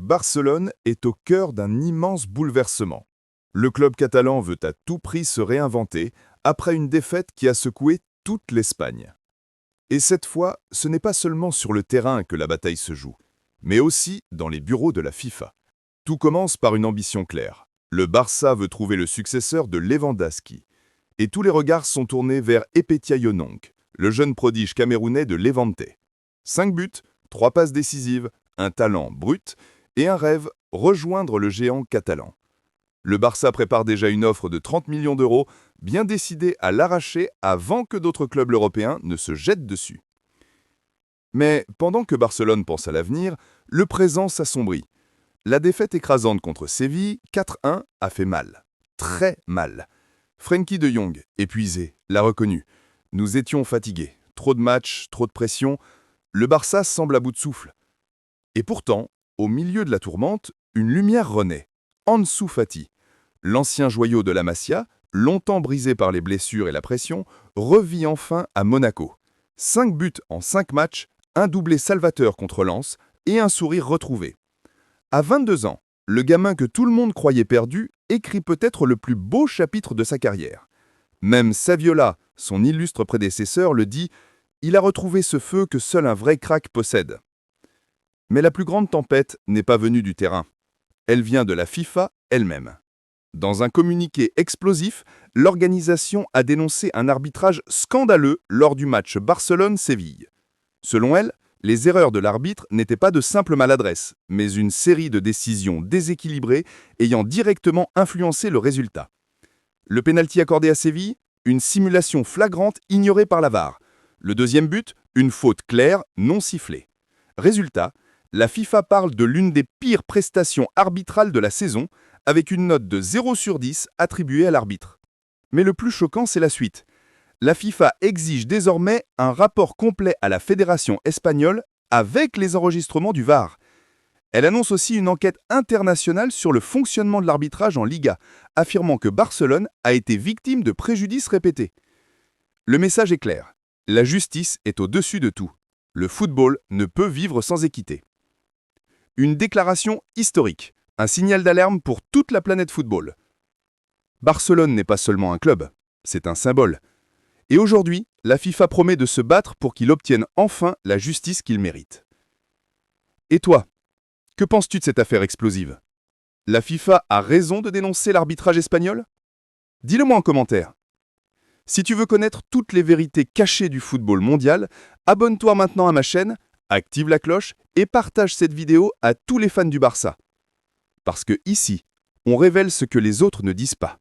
Barcelone est au cœur d'un immense bouleversement. Le club catalan veut à tout prix se réinventer après une défaite qui a secoué toute l'Espagne. Et cette fois, ce n'est pas seulement sur le terrain que la bataille se joue, mais aussi dans les bureaux de la FIFA. Tout commence par une ambition claire. Le Barça veut trouver le successeur de Lewandowski. Et tous les regards sont tournés vers Epetia Yonong, le jeune prodige camerounais de Levante. 5 buts, 3 passes décisives, un talent brut et un rêve, rejoindre le géant catalan. Le Barça prépare déjà une offre de 30 millions d'euros, bien décidé à l'arracher avant que d'autres clubs européens ne se jettent dessus. Mais pendant que Barcelone pense à l'avenir, le présent s'assombrit. La défaite écrasante contre Séville, 4-1, a fait mal. Très mal. Frenkie de Jong, épuisé, l'a reconnu. Nous étions fatigués. Trop de matchs, trop de pression. Le Barça semble à bout de souffle. Et pourtant, au milieu de la tourmente, une lumière renaît. Ansu Fati, l'ancien joyau de la Masia, longtemps brisé par les blessures et la pression, revit enfin à Monaco. 5 buts en 5 matchs, un doublé salvateur contre Lens et un sourire retrouvé. À 22 ans, le gamin que tout le monde croyait perdu écrit peut-être le plus beau chapitre de sa carrière. Même Saviola, son illustre prédécesseur, le dit « Il a retrouvé ce feu que seul un vrai crack possède ». Mais la plus grande tempête n'est pas venue du terrain. Elle vient de la FIFA elle-même. Dans un communiqué explosif, l'organisation a dénoncé un arbitrage scandaleux lors du match Barcelone-Séville. Selon elle, les erreurs de l'arbitre n'étaient pas de simple maladresse, mais une série de décisions déséquilibrées ayant directement influencé le résultat. Le pénalty accordé à Séville, une simulation flagrante ignorée par la VAR. Le deuxième but, une faute claire, non sifflée. Résultat, la FIFA parle de l'une des pires prestations arbitrales de la saison, avec une note de 0 sur 10 attribuée à l'arbitre. Mais le plus choquant, c'est la suite. La FIFA exige désormais un rapport complet à la fédération espagnole avec les enregistrements du VAR. Elle annonce aussi une enquête internationale sur le fonctionnement de l'arbitrage en Liga, affirmant que Barcelone a été victime de préjudices répétés. Le message est clair. La justice est au-dessus de tout. Le football ne peut vivre sans équité. Une déclaration historique, un signal d'alarme pour toute la planète football. Barcelone n'est pas seulement un club, c'est un symbole. Et aujourd'hui, la FIFA promet de se battre pour qu'il obtienne enfin la justice qu'il mérite. Et toi, que penses-tu de cette affaire explosive? La FIFA a raison de dénoncer l'arbitrage espagnol? Dis-le-moi en commentaire. Si tu veux connaître toutes les vérités cachées du football mondial, abonne-toi maintenant à ma chaîne, active la cloche et partage cette vidéo à tous les fans du Barça. Parce que ici, on révèle ce que les autres ne disent pas.